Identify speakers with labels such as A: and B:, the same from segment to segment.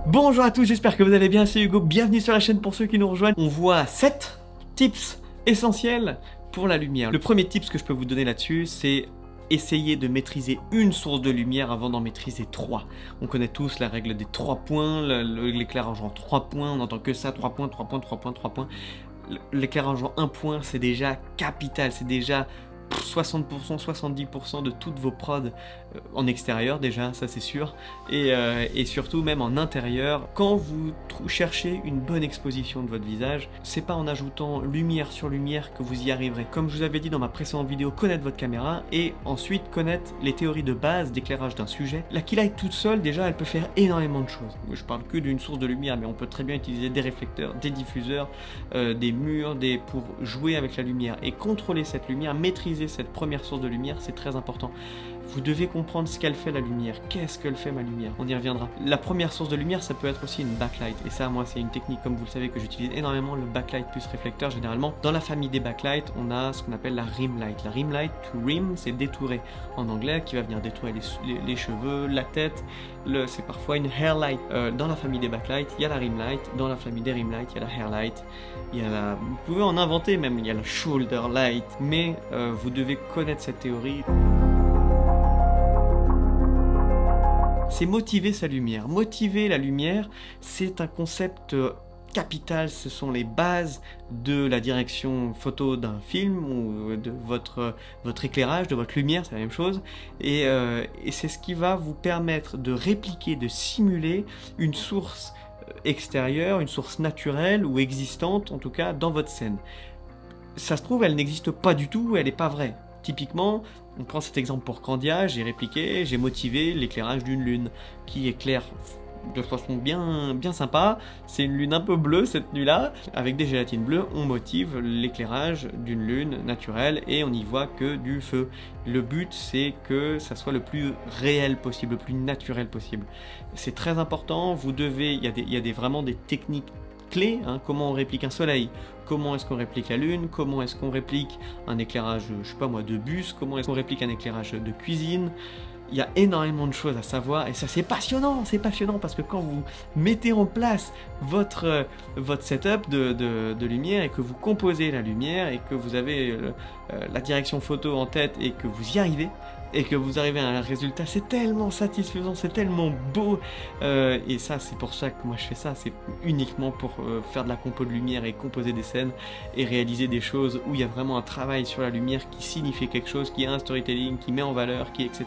A: Bonjour à tous, j'espère que vous allez bien, c'est Hugo, bienvenue sur la chaîne pour ceux qui nous rejoignent. On voit 7 tips essentiels pour la lumière. Le premier tips que je peux vous donner là-dessus, c'est essayer de maîtriser une source de lumière avant d'en maîtriser 3. On connaît tous la règle des 3 points, l'éclairage en 3 points, on n'entend que ça, 3 points, 3 points, 3 points, 3 points. L'éclairage en 1 point, c'est déjà capital, c'est déjà 60%, 70% de toutes vos prods en extérieur déjà, ça c'est sûr, et surtout même en intérieur. Quand vous cherchez une bonne exposition de votre visage, c'est pas en ajoutant lumière sur lumière que vous y arriverez. Comme je vous avais dit dans ma précédente vidéo, connaître votre caméra et ensuite connaître les théories de base d'éclairage d'un sujet. La keylight toute seule, déjà, elle peut faire énormément de choses. Je parle que d'une source de lumière, mais on peut très bien utiliser des réflecteurs, des diffuseurs, des murs, pour jouer avec la lumière et contrôler cette lumière, maîtriser cette première source de lumière, c'est très important. Vous devez comprendre ce qu'elle fait la lumière. Qu'est-ce qu'elle fait ma lumière? On y reviendra. La première source de lumière, ça peut être aussi une backlight. Et ça, moi, c'est une technique, comme vous le savez, que j'utilise énormément, le backlight plus réflecteur. Généralement, dans la famille des backlights, on a ce qu'on appelle la rim light. La rim light, to rim, c'est détourer en anglais, qui va venir détourer les cheveux, la tête. C'est parfois une hair light. Dans la famille des backlights, il y a la rim light. Dans la famille des rim light, il y a la hair light. Vous pouvez en inventer même, il y a la shoulder light. Mais vous devez connaître cette théorie. C'est motiver sa lumière. Motiver la lumière, c'est un concept capital, ce sont les bases de la direction photo d'un film ou de votre éclairage, de votre lumière, c'est la même chose. Et c'est ce qui va vous permettre de répliquer, de simuler une source extérieure, une source naturelle ou existante, en tout cas, dans votre scène. Ça se trouve, elle n'existe pas du tout, elle n'est pas vraie. Typiquement, on prend cet exemple pour Candia, j'ai répliqué, j'ai motivé l'éclairage d'une lune qui éclaire de façon bien sympa. C'est une lune un peu bleue cette nuit-là, avec des gélatines bleues, on motive l'éclairage d'une lune naturelle et on n'y voit que du feu. Le but, c'est que ça soit le plus réel possible, le plus naturel possible. C'est très important, il y a vraiment des techniques clés, hein, comment on réplique un soleil, comment est-ce qu'on réplique la lune, comment est-ce qu'on réplique un éclairage, je sais pas moi, de bus, comment est-ce qu'on réplique un éclairage de cuisine. Il y a énormément de choses à savoir et ça c'est passionnant parce que quand vous mettez en place votre setup de lumière et que vous composez la lumière et que vous avez la direction photo en tête et que vous y arrivez, et que vous arrivez à un résultat, c'est tellement satisfaisant, c'est tellement beau, et ça c'est pour ça que moi je fais ça, c'est uniquement pour faire de la compo de lumière et composer des scènes et réaliser des choses où il y a vraiment un travail sur la lumière qui signifie quelque chose, qui a un storytelling, qui met en valeur, qui etc.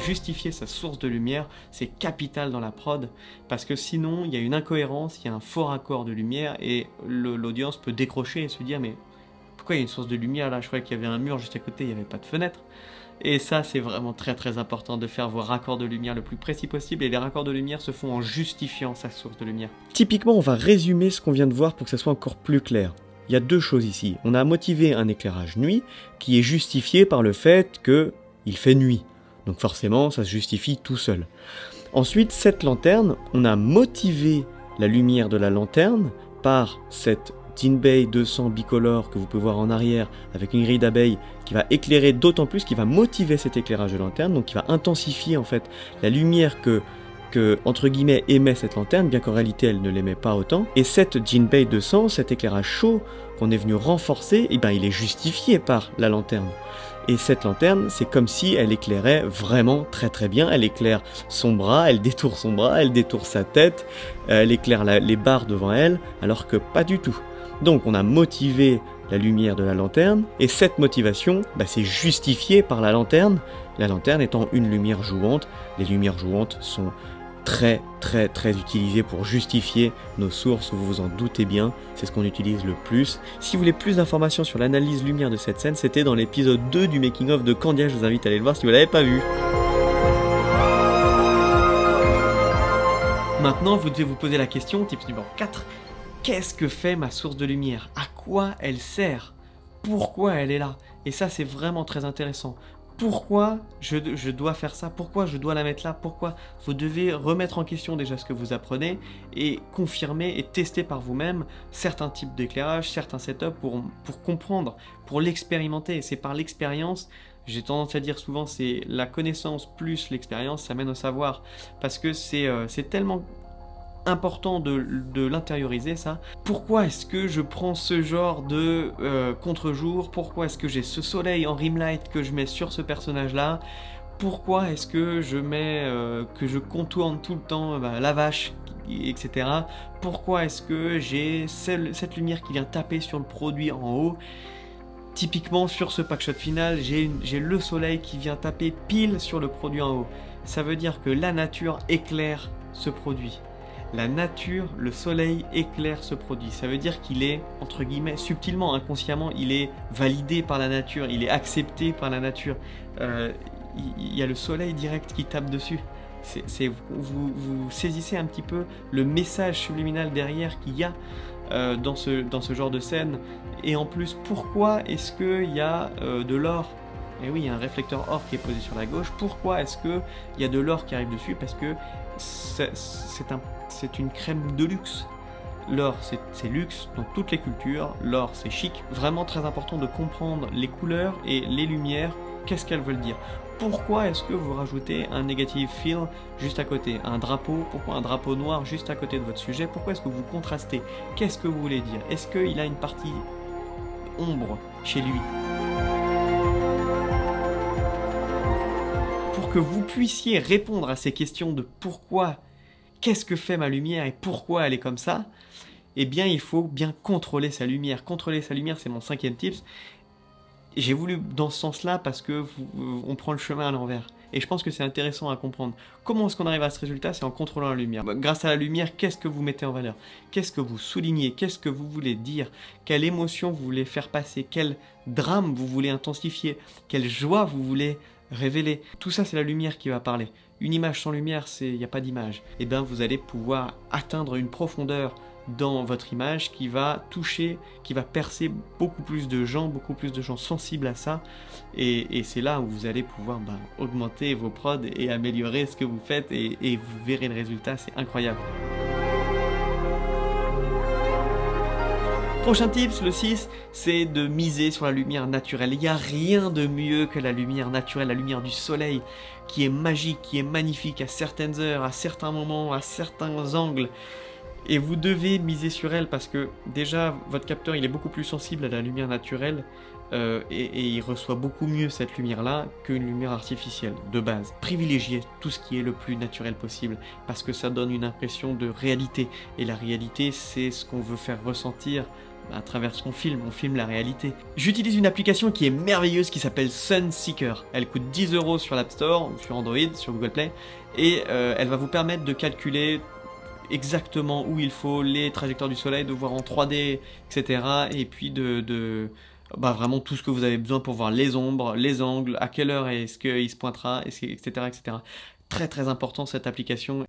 A: Justifier sa source de lumière, c'est capital dans la prod, parce que sinon il y a une incohérence, il y a un faux raccord de lumière et l'audience peut décrocher et se dire mais pourquoi il y a une source de lumière là? Je croyais qu'il y avait un mur juste à côté, il n'y avait pas de fenêtre. Et ça, c'est vraiment très important de faire vos raccords de lumière le plus précis possible. Et les raccords de lumière se font en justifiant sa source de lumière. Typiquement, on va résumer ce qu'on vient de voir pour que ça soit encore plus clair. Il y a deux choses ici. On a motivé un éclairage nuit qui est justifié par le fait qu'il fait nuit. Donc forcément, ça se justifie tout seul. Ensuite, cette lanterne, on a motivé la lumière de la lanterne par cette Jinbei 200 bicolore que vous pouvez voir en arrière avec une grille d'abeilles qui va éclairer d'autant plus, qui va motiver cet éclairage de lanterne, donc qui va intensifier en fait la lumière que entre guillemets émet cette lanterne, bien qu'en réalité elle ne l'émet pas autant. Et cette Jinbei 200, cet éclairage chaud qu'on est venu renforcer, et ben il est justifié par la lanterne. Et cette lanterne, c'est comme si elle éclairait vraiment très bien. Elle éclaire son bras, elle détourne son bras, elle détourne sa tête, elle éclaire les barres devant elle, alors que pas du tout. Donc on a motivé la lumière de la lanterne, et cette motivation, c'est justifié par la lanterne étant une lumière jouante. Les lumières jouantes sont très utilisées pour justifier nos sources, vous vous en doutez bien, c'est ce qu'on utilise le plus. Si vous voulez plus d'informations sur l'analyse lumière de cette scène, c'était dans l'épisode 2 du making of de Candia, je vous invite à aller le voir si vous l'avez pas vu. Maintenant, vous devez vous poser la question, tips numéro 4, qu'est-ce que fait ma source de lumière? À quoi elle sert? Pourquoi elle est là? Et ça, c'est vraiment très intéressant. Pourquoi je dois faire ça? Pourquoi je dois la mettre là? Pourquoi? Vous devez remettre en question déjà ce que vous apprenez et confirmer et tester par vous-même certains types d'éclairage, certains setups pour comprendre, pour l'expérimenter. Et c'est par l'expérience, j'ai tendance à dire souvent, c'est la connaissance plus l'expérience, ça mène au savoir. Parce que c'est tellement important de l'intérioriser ça. Pourquoi est-ce que je prends ce genre de contre-jour? Pourquoi est-ce que j'ai ce soleil en rim light que je mets sur ce personnage là? Pourquoi est-ce que je mets que je contourne tout le temps la vache, etc. Pourquoi est-ce que j'ai cette lumière qui vient taper sur le produit en haut? Typiquement sur ce packshot final, j'ai le soleil qui vient taper pile sur le produit en haut. Ça veut dire que la nature éclaire ce produit. La nature, le soleil éclaire ce produit. Ça veut dire qu'il est, entre guillemets, subtilement, inconsciemment, il est validé par la nature, il est accepté par la nature. Il y a le soleil direct qui tape dessus. Vous saisissez un petit peu le message subliminal derrière qu'il y a dans ce genre de scène. Et en plus, pourquoi est-ce qu'il y a de l'or? Et oui, il y a un réflecteur or qui est posé sur la gauche. Pourquoi est-ce qu'il y a de l'or qui arrive dessus? Parce que c'est une crème de luxe. L'or, c'est luxe dans toutes les cultures. L'or, c'est chic. Vraiment très important de comprendre les couleurs et les lumières. Qu'est-ce qu'elles veulent dire? Pourquoi est-ce que vous rajoutez un negative fill juste à côté? Un drapeau? Pourquoi un drapeau noir juste à côté de votre sujet? Pourquoi est-ce que vous contrastez? Qu'est-ce que vous voulez dire? Est-ce qu'il a une partie ombre chez lui? Pour que vous puissiez répondre à ces questions de pourquoi, qu'est-ce que fait ma lumière et pourquoi elle est comme ça, eh bien il faut bien contrôler sa lumière. Contrôler sa lumière, c'est mon 5e tips. J'ai voulu dans ce sens-là parce que on prend le chemin à l'envers. Et je pense que c'est intéressant à comprendre. Comment est-ce qu'on arrive à ce résultat? C'est en contrôlant la lumière. Grâce à la lumière, qu'est-ce que vous mettez en valeur? Qu'est-ce que vous soulignez? Qu'est-ce que vous voulez dire? Quelle émotion vous voulez faire passer? Quel drame vous voulez intensifier? Quelle joie vous voulez révéler? Tout ça, c'est la lumière qui va parler. Une image sans lumière, il n'y a pas d'image. Et bien, vous allez pouvoir atteindre une profondeur dans votre image qui va toucher, qui va percer beaucoup plus de gens sensibles à ça. Et c'est là où vous allez pouvoir augmenter vos prods et améliorer ce que vous faites et vous verrez le résultat, c'est incroyable. Prochain tips, le 6, c'est de miser sur la lumière naturelle. Il n'y a rien de mieux que la lumière naturelle, la lumière du soleil, qui est magique, qui est magnifique à certaines heures, à certains moments, à certains angles. Et vous devez miser sur elle parce que déjà, votre capteur, il est beaucoup plus sensible à la lumière naturelle et il reçoit beaucoup mieux cette lumière-là qu'une lumière artificielle, de base. Privilégiez tout ce qui est le plus naturel possible parce que ça donne une impression de réalité. Et la réalité, c'est ce qu'on veut faire ressentir à travers ce qu'on filme, on filme la réalité. J'utilise une application qui est merveilleuse qui s'appelle Sunseeker. Elle coûte 10 € sur l'App Store, sur Android, sur Google Play, et elle va vous permettre de calculer exactement où il faut les trajectoires du soleil, de voir en 3D, etc. Et puis vraiment tout ce que vous avez besoin pour voir les ombres, les angles, à quelle heure est-ce qu'il se pointera, etc., etc. Très très important cette application.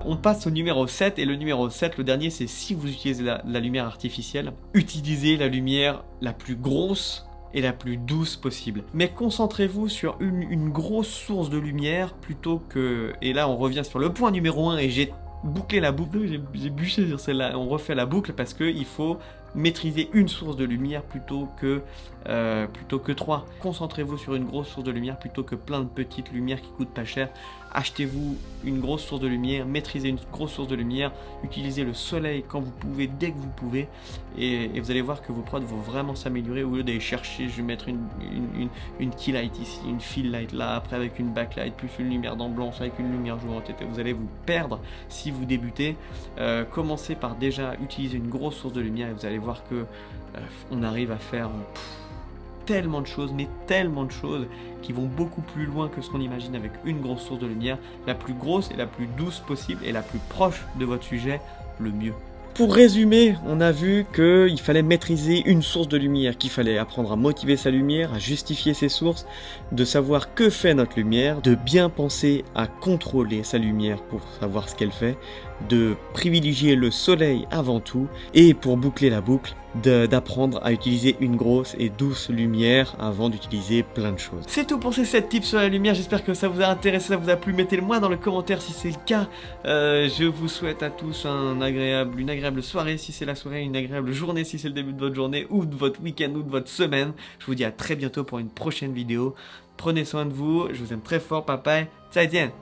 A: On passe au numéro 7, et le numéro 7, le dernier, c'est si vous utilisez la lumière artificielle, utilisez la lumière la plus grosse et la plus douce possible. Mais concentrez-vous sur une grosse source de lumière plutôt que... Et là, on revient sur le point numéro 1 et j'ai bouclé la boucle, j'ai bûché sur celle-là. On refait la boucle parce qu'il faut maîtriser une source de lumière plutôt que 3. Concentrez-vous sur une grosse source de lumière plutôt que plein de petites lumières qui coûtent pas cher. Achetez-vous une grosse source de lumière, maîtrisez une grosse source de lumière, utilisez le soleil quand vous pouvez, dès que vous pouvez, et vous allez voir que vos prods vont vraiment s'améliorer au lieu d'aller chercher, je vais mettre une key light ici, une fill light là, après avec une backlight, plus une lumière d'ambiance avec une lumière jouante, et vous allez vous perdre si vous débutez. Commencez par déjà utiliser une grosse source de lumière et vous allez voir que on arrive à faire tellement de choses, mais tellement de choses qui vont beaucoup plus loin que ce qu'on imagine avec une grosse source de lumière, la plus grosse et la plus douce possible et la plus proche de votre sujet, le mieux. Pour résumer, on a vu qu'il fallait maîtriser une source de lumière, qu'il fallait apprendre à motiver sa lumière, à justifier ses sources, de savoir que fait notre lumière, de bien penser à contrôler sa lumière pour savoir ce qu'elle fait, de privilégier le soleil avant tout, et pour boucler la boucle, d'apprendre à utiliser une grosse et douce lumière avant d'utiliser plein de choses. C'est tout pour ces 7 tips sur la lumière, j'espère que ça vous a intéressé, ça vous a plu, mettez-le moi dans le commentaire si c'est le cas. Je vous souhaite à tous une agréable soirée si c'est la soirée, une agréable journée si c'est le début de votre journée, ou de votre week-end, ou de votre semaine. Je vous dis à très bientôt pour une prochaine vidéo. Prenez soin de vous, je vous aime très fort, papa. 再见